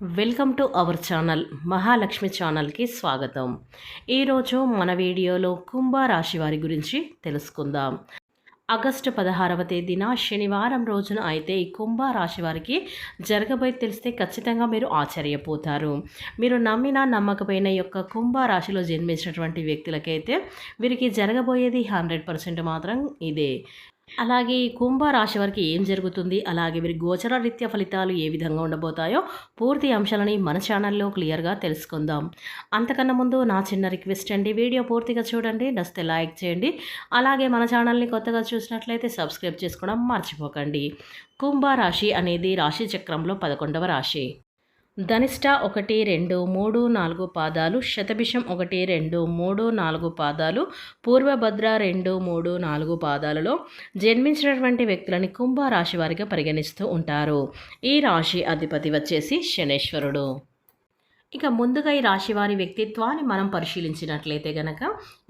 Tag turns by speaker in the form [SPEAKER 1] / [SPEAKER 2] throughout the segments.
[SPEAKER 1] Welcome to our channel Mahalakshmi ఛానల్కి స్వాగతం. ఈరోజు మన వీడియోలో కుంభరాశి వారి గురించి తెలుసుకుందాం. ఆగస్టు 16వ తేదీన శనివారం రోజున అయితే ఈ కుంభరాశి వారికి జరగబోయే తెలిస్తే ఖచ్చితంగా మీరు ఆశ్చర్యపోతారు. మీరు నమ్మినా నమ్మకపోయిన యొక్క కుంభరాశిలో జన్మించినటువంటి వ్యక్తులకైతే వీరికి జరగబోయేది 100% మాత్రం ఇదే. అలాగే ఈ కుంభరాశి వారికి ఏం జరుగుతుంది, అలాగే వీరి గోచర రీత్యా ఫలితాలు ఏ విధంగా ఉండబోతాయో పూర్తి అంశాలని మన ఛానల్లో క్లియర్గా తెలుసుకుందాం. అంతకన్నా ముందు నా చిన్న రిక్వెస్ట్ అండి, వీడియో పూర్తిగా చూడండి, నచ్చితే లైక్ చేయండి. అలాగే మన ఛానల్ని కొత్తగా చూసినట్లయితే సబ్స్క్రైబ్ చేసుకోవడం మర్చిపోకండి. కుంభరాశి అనేది రాశి చక్రంలో 11వ రాశి. ధనిష్ట 1, 2, 3, 4 పాదాలు, శతభిషం 1, 2, 3, 4 పాదాలు, పూర్వభద్ర 2, 3, 4 పాదాలలో జన్మించినటువంటి వ్యక్తులని కుంభరాశి వారిగా పరిగణిస్తూ ఉంటారు. ఈ రాశి అధిపతి వచ్చేసి శనేశ్వరుడు. ఇక ముందుగా ఈ రాశివారి వ్యక్తిత్వాన్ని మనం పరిశీలించినట్లయితే గనక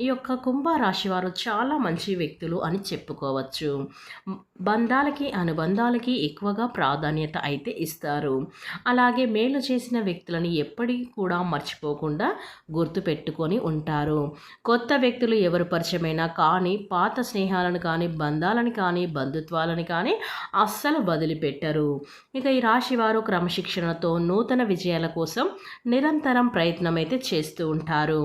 [SPEAKER 1] ఈ యొక్క కుంభరాశి వారు చాలా మంచి వ్యక్తులు అని చెప్పుకోవచ్చు. బంధాలకి అనుబంధాలకి ఎక్కువగా ప్రాధాన్యత అయితే ఇస్తారు. అలాగే మేలు చేసిన వ్యక్తులని ఎప్పటికీ కూడా మర్చిపోకుండా గుర్తుపెట్టుకొని ఉంటారు. కొత్త వ్యక్తులు ఎవరు పరిచయమైనా కానీ పాత స్నేహాలను కానీ బంధాలను కానీ బంధుత్వాలను కానీ అస్సలు వదిలిపెట్టరు. ఇక ఈ రాశి వారు క్రమశిక్షణతో నూతన విజయాల కోసం నిరంతరం ప్రయత్నం అయితే చేస్తూ ఉంటారు.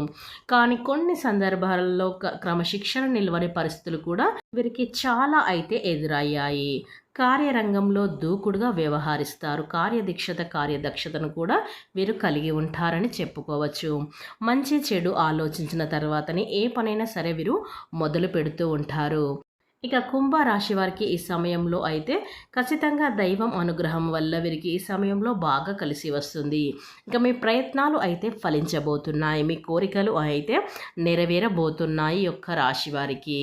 [SPEAKER 1] కానీ కొన్ని సందర్భాలలో క్రమశిక్షణ నిల్వని పరిస్థితులు కూడా వీరికి చాలా అయితే ఎదురయ్యాయి. కార్యరంగంలో దూకుడుగా వ్యవహరిస్తారు. కార్యదక్షతను కూడా వీరు కలిగి ఉంటారని చెప్పుకోవచ్చు. మంచి చెడు ఆలోచించిన తర్వాతనే ఏ పనైనా సరే వీరు మొదలు పెడుతూ ఉంటారు. ఇక కుంభరాశి వారికి ఈ సమయంలో అయితే ఖచ్చితంగా దైవం అనుగ్రహం వల్ల వీరికి ఈ సమయంలో బాగా కలిసి వస్తుంది. ఇక మీ ప్రయత్నాలు అయితే ఫలించబోతున్నాయి, మీ కోరికలు అయితే నెరవేరబోతున్నాయి యొక్క రాశి వారికి.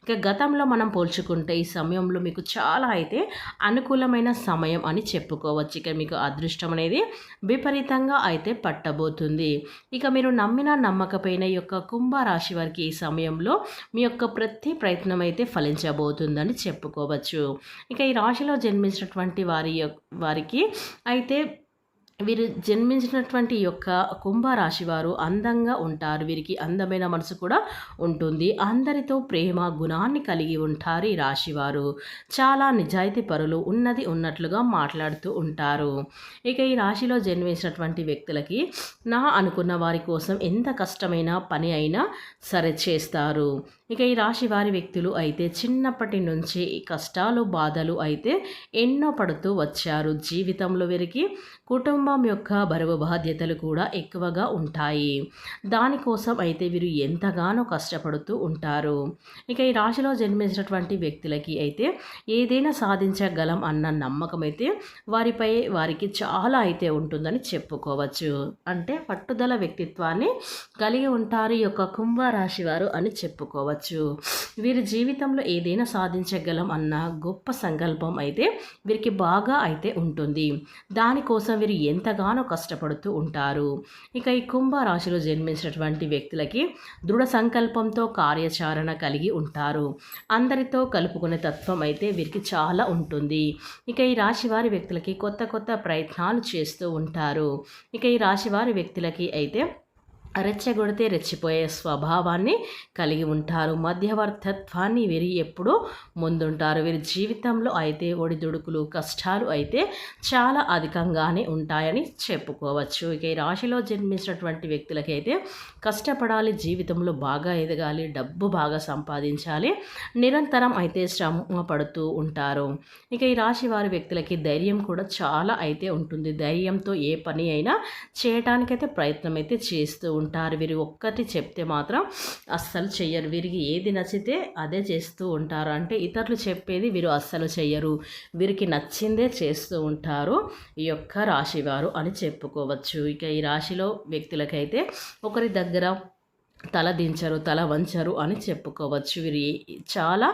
[SPEAKER 1] ఇక గతంలో మనం పోల్చుకుంటే ఈ సమయంలో మీకు చాలా అయితే అనుకూలమైన సమయం అని చెప్పుకోవచ్చు. ఇక మీకు అదృష్టం అనేది విపరీతంగా అయితే పట్టబోతుంది. ఇక మీరు నమ్మిన నమ్మకపోయిన యొక్క కుంభరాశి వారికి ఈ సమయంలో మీ యొక్క ప్రతి ప్రయత్నం అయితే ఫలించబోతుందని చెప్పుకోవచ్చు. ఇక ఈ రాశిలో జన్మించినటువంటి వారికి అయితే వీరు జన్మించినటువంటి యొక్క కుంభరాశి వారు అందంగా ఉంటారు. వీరికి అందమైన మనసు కూడా ఉంటుంది. అందరితో ప్రేమ గుణాన్ని కలిగి ఉంటారు. ఈ రాశివారు చాలా నిజాయితీ పరులు, ఉన్నది ఉన్నట్లుగా మాట్లాడుతూ ఉంటారు. ఇక ఈ రాశిలో జన్మించినటువంటి వ్యక్తులకి అనుకున్న వారి కోసం ఎంత కష్టమైన పని అయినా సరే చేస్తారు. ఇక ఈ రాశి వారి వ్యక్తులు అయితే చిన్నప్పటి నుంచి ఈ కష్టాలు బాధలు అయితే ఎన్నో పడుతూ వచ్చారు. జీవితంలో వీరికి కుటుంబం యొక్క బరువు బాధ్యతలు కూడా ఎక్కువగా ఉంటాయి. దానికోసం అయితే వీరు ఎంతగానో కష్టపడుతూ ఉంటారు. ఇక ఈ రాశిలో జన్మించినటువంటి వ్యక్తులకి అయితే ఏదైనా సాధించగలం అన్న నమ్మకం అయితే వారికి చాలా అయితే ఉంటుందని చెప్పుకోవచ్చు. అంటే పట్టుదల వ్యక్తిత్వాన్ని కలిగి ఉంటారు ఈ యొక్క కుంభరాశి వారు అని చెప్పుకోవచ్చు. వీరి జీవితంలో ఏదైనా సాధించగలం అన్న గొప్ప సంకల్పం అయితే వీరికి బాగా అయితే ఉంటుంది. దానికోసం వీరు ఎంతగానో కష్టపడుతూ ఉంటారు. ఇక ఈ కుంభరాశిలో జన్మించినటువంటి వ్యక్తులకి దృఢ సంకల్పంతో కార్యాచరణ కలిగి ఉంటారు. అందరితో కలుపుకునే తత్వం అయితే వీరికి చాలా ఉంటుంది. ఇక ఈ రాశి వారి వ్యక్తులకి కొత్త కొత్త ప్రయత్నాలు చేస్తూ ఉంటారు. ఇక ఈ రాశి వారి వ్యక్తులకి అయితే రెచ్చగొడితే రెచ్చిపోయే స్వభావాన్ని కలిగి ఉంటారు. మధ్యవర్తత్వాన్ని వీరు ఎప్పుడూ ముందుంటారు. వీరి జీవితంలో అయితే ఒడిదుడుకులు కష్టాలు అయితే చాలా అధికంగానే ఉంటాయని చెప్పుకోవచ్చు. ఇక ఈ రాశిలో జన్మించినటువంటి వ్యక్తులకైతే కష్టపడాలి, జీవితంలో బాగా ఎదగాలి, డబ్బు బాగా సంపాదించాలి, నిరంతరం అయితే శ్రమ పడుతూ ఉంటారు. ఇక ఈ రాశి వారి వ్యక్తులకి ధైర్యం కూడా చాలా అయితే ఉంటుంది. ధైర్యంతో ఏ పని అయినా చేయటానికైతే ప్రయత్నం అయితే చేస్తూ ఉంటారు. వీరు ఒక్కటి చెప్తే మాత్రం అస్సలు చెయ్యరు. వీరికి ఏది నచ్చితే అదే చేస్తూ ఉంటారు. అంటే ఇతరులు చెప్పేది వీరు అస్సలు చెయ్యరు. వీరికి నచ్చిందే చేస్తూ ఉంటారు ఈ యొక్క రాశివారు అని చెప్పుకోవచ్చు. ఇక ఈ రాశిలో వ్యక్తులకైతే ఒకరి దగ్గర తల దించరు, తల వంచరు అని చెప్పుకోవచ్చు. వీరు చాలా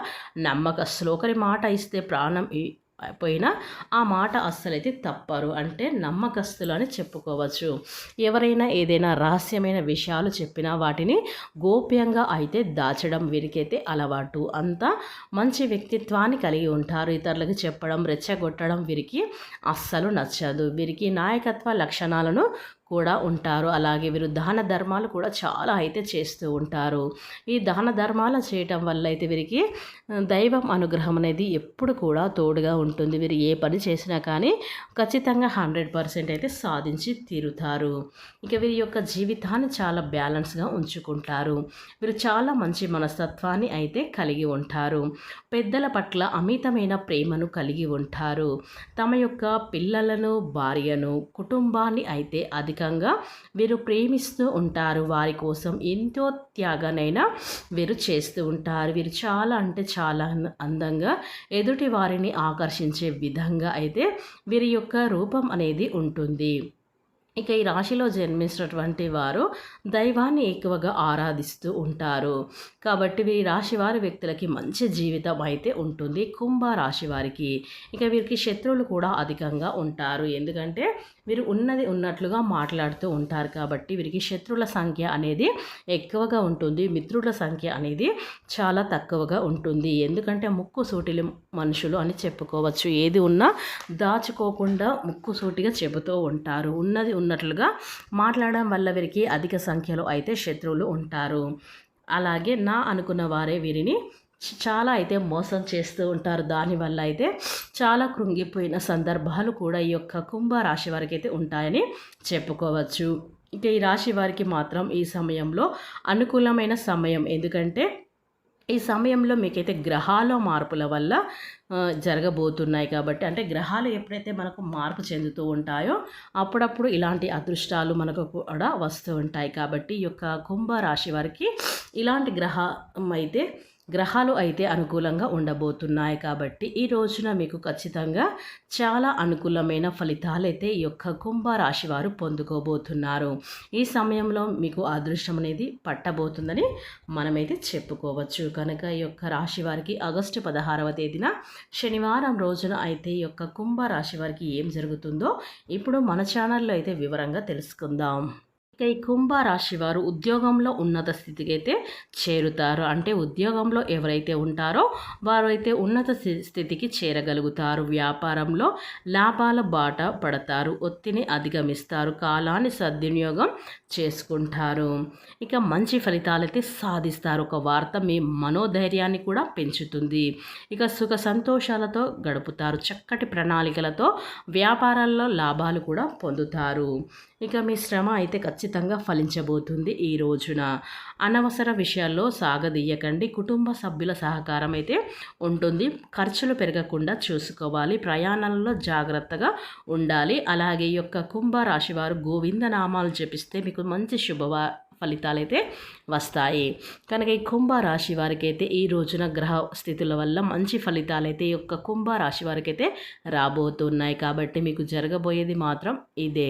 [SPEAKER 1] నమ్మకస్తులు. ఒకరి మాట ఇస్తే ప్రాణం పోయినా ఆ మాట అస్సలైతే తప్పరు. అంటే నమ్మకస్తులు అని చెప్పుకోవచ్చు. ఎవరైనా ఏదైనా రహస్యమైన విషయాలు చెప్పినా వాటిని గోప్యంగా అయితే దాచడం వీరికైతే అలవాటు. అంత మంచి వ్యక్తిత్వాన్ని కలిగి ఉంటారు. ఇతరులకు చెప్పడం, రెచ్చగొట్టడం వీరికి అస్సలు నచ్చదు. వీరికి నాయకత్వ లక్షణాలను కూడా ఉంటారు. అలాగే వీరు దాన ధర్మాలు కూడా చాలా అయితే చేస్తూ ఉంటారు. ఈ దాన ధర్మాలు చేయటం వల్ల అయితే వీరికి దైవం అనుగ్రహం అనేది ఎప్పుడు కూడా తోడుగా ఉంటుంది. వీరు ఏ పని చేసినా కానీ ఖచ్చితంగా 100% అయితే సాధించి తీరుతారు. ఇక వీరి యొక్క జీవితాన్ని చాలా బ్యాలెన్స్గా ఉంచుకుంటారు. వీరు చాలా మంచి మనస్తత్వాన్ని అయితే కలిగి ఉంటారు. పెద్దల పట్ల అమితమైన ప్రేమను కలిగి ఉంటారు. తమ యొక్క పిల్లలను, భార్యను, కుటుంబాన్ని అయితే అధికంగా వీరు ప్రేమిస్తూ ఉంటారు. వారి కోసం ఎంతో త్యాగానైనా వీరు చేస్తూ ఉంటారు. వీరు చాలా అంటే చాలా అందంగా ఎదుటి వారిని ఆకర్షించే విధంగా అయితే వీరి యొక్క రూపం అనేది ఉంటుంది. ఇక ఈ రాశిలో జన్మించినటువంటి వారు దైవాన్ని ఎక్కువగా ఆరాధిస్తూ ఉంటారు. కాబట్టి ఈ రాశి వారి వ్యక్తులకి మంచి జీవితం అయితే ఉంటుంది. కుంభ రాశి వారికి ఇక వీరికి శత్రువులు కూడా అధికంగా ఉంటారు. ఎందుకంటే వీరు ఉన్నది ఉన్నట్లుగా మాట్లాడుతూ ఉంటారు కాబట్టి వీరికి శత్రువుల సంఖ్య అనేది ఎక్కువగా ఉంటుంది. మిత్రుల సంఖ్య అనేది చాలా తక్కువగా ఉంటుంది. ఎందుకంటే ముక్కుసూటిలి మనుషులు అని చెప్పుకోవచ్చు. ఏది ఉన్నా దాచుకోకుండా ముక్కుసూటిగా చెబుతూ ఉంటారు. ఉన్నది ఉన్నట్లుగా మాట్లాడడం వల్ల వీరికి అధిక సంఖ్యలో అయితే శత్రువులు ఉంటారు. అలాగే నా అనుకున్న వారే వీరిని చాలా అయితే మోసం చేస్తూ ఉంటారు. దానివల్ల అయితే చాలా కృంగిపోయిన సందర్భాలు కూడా ఈ యొక్క కుంభ రాశి వారికి అయితే ఉంటాయని చెప్పుకోవచ్చు. ఇక ఈ రాశి వారికి మాత్రం ఈ సమయంలో అనుకూలమైన సమయం. ఎందుకంటే ఈ సమయంలో మీకైతే గ్రహాల మార్పుల వల్ల జరగబోతున్నాయి కాబట్టి, అంటే గ్రహాలు ఎప్పుడైతే మనకు మార్పు చెందుతూ ఉంటాయో అప్పుడప్పుడు ఇలాంటి అదృష్టాలు మనకు కూడా వస్తూ ఉంటాయి. కాబట్టి ఈ యొక్క కుంభ రాశి వారికి ఇలాంటి గ్రహాలు అయితే అనుకూలంగా ఉండబోతున్నాయి. కాబట్టి ఈ రోజున మీకు ఖచ్చితంగా చాలా అనుకూలమైన ఫలితాలు అయితే ఈ యొక్క కుంభ రాశి వారు పొందుకోబోతున్నారు. ఈ సమయంలో మీకు అదృష్టం అనేది పట్టబోతుందని మనమైతే చెప్పుకోవచ్చు. కనుక ఈ యొక్క రాశి వారికి ఆగస్టు 16వ తేదీన శనివారం రోజున అయితే ఈ యొక్క కుంభ రాశి వారికి ఏం జరుగుతుందో ఇప్పుడు మన ఛానల్లో అయితే వివరంగా తెలుసుకుందాం. ఇక ఈ కుంభ రాశి వారు ఉద్యోగంలో ఉన్నత స్థితికి అయితే చేరుతారు. అంటే ఉద్యోగంలో ఎవరైతే ఉంటారో వారు అయితే ఉన్నత స్థితికి చేరగలుగుతారు. వ్యాపారంలో లాభాల బాట పడతారు. ఒత్తిడిని అధిగమిస్తారు. కాలాన్ని సద్వినియోగం చేసుకుంటారు. ఇక మంచి ఫలితాలైతే సాధిస్తారు. ఒక వార్త మీ మనోధైర్యాన్ని కూడా పెంచుతుంది. ఇక సుఖ సంతోషాలతో గడుపుతారు. చక్కటి ప్రణాళికలతో వ్యాపారాల్లో లాభాలు కూడా పొందుతారు. ఇక మీ శ్రమ అయితే ఖచ్చితంగా ఫలించబోతుంది. ఈ రోజున అనవసర విషయాల్లో సాగదీయకండి. కుటుంబ సభ్యుల సహకారం అయితే ఉంటుంది. ఖర్చులు పెరగకుండా చూసుకోవాలి. ప్రయాణాలలో జాగ్రత్తగా ఉండాలి. అలాగే ఈ యొక్క కుంభ రాశి వారు గోవింద నామాలు జపిస్తే మీకు మంచి ఫలితాలైతే వస్తాయి. కనుక ఈ కుంభ రాశి వారికి అయితే ఈ రోజున గ్రహ స్థితుల వల్ల మంచి ఫలితాలైతే ఈ యొక్క కుంభ రాశి వారికి అయితే రాబోతున్నాయి. కాబట్టి మీకు జరగబోయేది మాత్రం ఇదే.